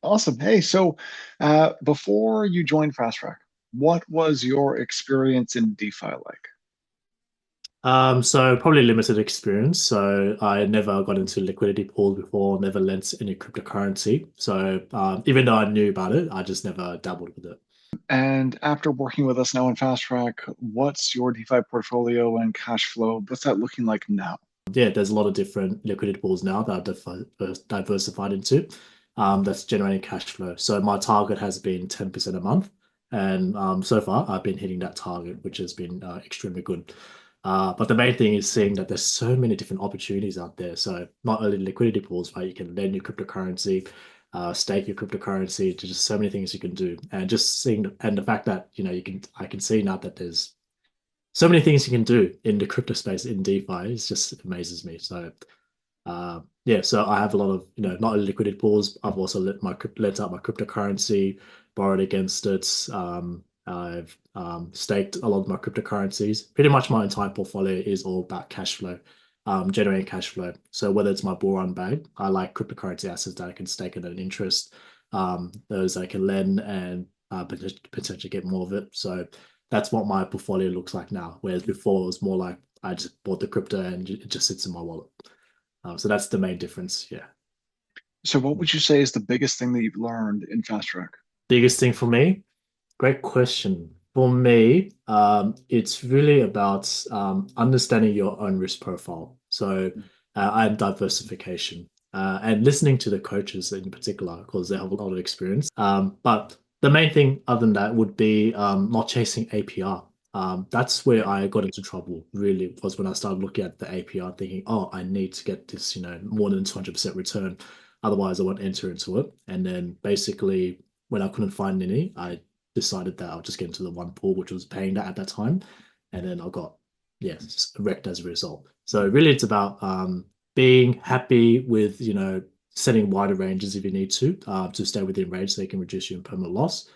Awesome. Hey, so before you joined Fast Track, what was your experience in DeFi like? So probably limited experience. So I never got into liquidity pools before, never lent any cryptocurrency. So even though I knew about it, I just never dabbled with it. And after working with us now in Fast Track, what's your DeFi portfolio and cash flow? What's that looking like now? Yeah, there's a lot of different liquidity pools now that I've diversified into that's generating cash flow. So my target has been 10% a month. And so far, I've been hitting that target, which has been extremely good. But the main thing is seeing that there's so many different opportunities out there. So not only liquidity pools, but you can lend your cryptocurrency, stake your cryptocurrency. There's just so many things you can do. And just seeing and the fact that I can see now that there's so many things you can do in the crypto space in DeFi. It just amazes me. So yeah, so I have a lot of not only liquidity pools. I've also lent out my cryptocurrency, borrowed against it. I've staked a lot of my cryptocurrencies. Pretty much my entire portfolio is all about cash flow, generating cash flow. So whether it's my bull run bag, I like cryptocurrency assets that I can stake at an interest, those I can lend and potentially get more of it. So that's what my portfolio looks like now. Whereas before it was more like I just bought the crypto and it just sits in my wallet. So that's the main difference. Yeah. So, what would you say is the biggest thing that you've learned in Fast Track? Biggest thing for me, great question. For me, it's really about understanding your own risk profile. So, and diversification, and listening to the coaches in particular, because they have a lot of experience. But the main thing, other than that, would be not chasing APR. That's where I got into trouble. Really, was when I started looking at the APR, thinking, "Oh, I need to get this, more than 200% return, otherwise I won't enter into it." And then basically, when I couldn't find any, I decided that I'll just get into the one pool which was paying that at that time, and then I got wrecked as a result. So really, it's about being happy with setting wider ranges if you need to stay within range so you can reduce your impermanent loss.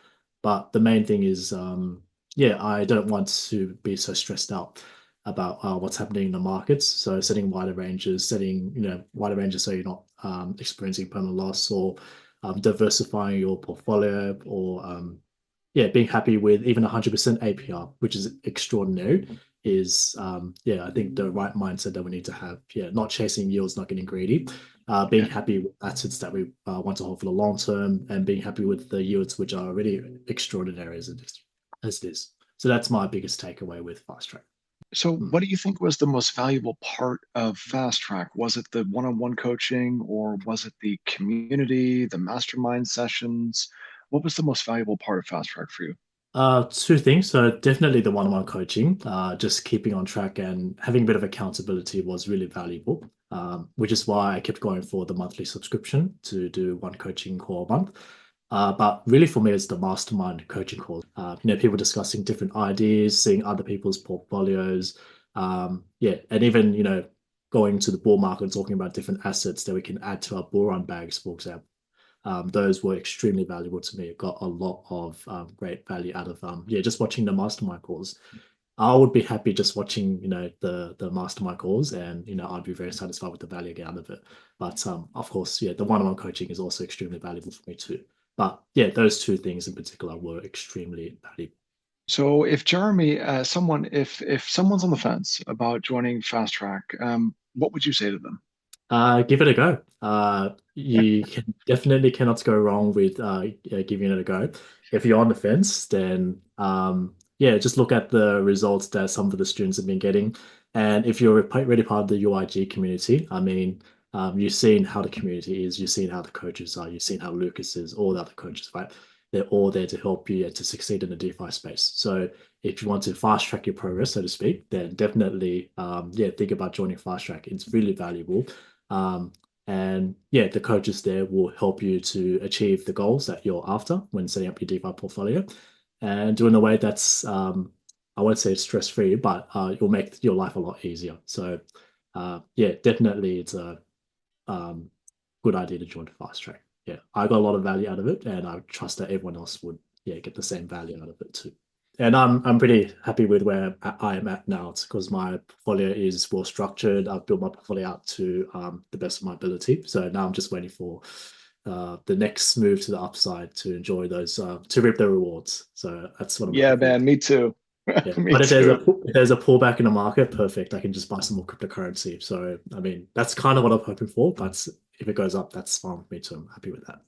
But the main thing is, I don't want to be so stressed out about what's happening in the markets. So setting wider ranges, setting wider ranges so you're not experiencing permanent loss or diversifying your portfolio or being happy with even 100% APR, which is extraordinary, is I think the right mindset that we need to have. Yeah, not chasing yields, not getting greedy, being Yeah. happy with assets that we want to hold for the long term, and being happy with the yields which are already extraordinary as it is. So that's my biggest takeaway with Fast Track. So, Hmm. what do you think was the most valuable part of Fast Track? Was it the one-on-one coaching, or was it the community, the mastermind sessions? What was the most valuable part of Fast Track for you? Two things. So definitely the one-on-one coaching, just keeping on track and having a bit of accountability was really valuable. Which is why I kept going for the monthly subscription to do one coaching call a month. But really for me, it's the mastermind coaching calls. People discussing different ideas, seeing other people's portfolios. And even, going to the bull market and talking about different assets that we can add to our bull run bags, for example. Those were extremely valuable to me. Got a lot of great value out of just watching the mastermind calls. I would be happy just watching the mastermind calls, and I'd be very satisfied with the value I get out of it. But of course, the one-on-one coaching is also extremely valuable for me too. But yeah, those two things in particular were extremely valuable. So, if Jeremy, if someone's on the fence about joining Fast Track, what would you say to them? Give it a go. You can definitely cannot go wrong with giving it a go. If you're on the fence, then just look at the results that some of the students have been getting. And if you're already part of the UIG community, I mean, you've seen how the community is, you've seen how the coaches are, you've seen how Lucas is, all the other coaches, right? They're all there to help you to succeed in the DeFi space. So if you want to fast track your progress, so to speak, then definitely, think about joining fast track. It's really valuable. And the coaches there will help you to achieve the goals that you're after when setting up your DeFi portfolio and do it in a way that's, I won't say stress free, but it'll make your life a lot easier. So, definitely it's a um, good idea to join Fast Track. Yeah, I got a lot of value out of it, and I trust that everyone else would, get the same value out of it too. And I'm pretty happy with where I am at now. It's because my portfolio is well structured. I've built my portfolio out to the best of my ability. So now I'm just waiting for the next move to the upside to enjoy those to reap the rewards. So that's what I'm Yeah, hoping for. man, me too. Yeah, Me but too. if there's a pullback in the market, perfect. I can just buy some more cryptocurrency. So I mean, that's kind of what I'm hoping for. But if it goes up, that's fine with me too. I'm happy with that.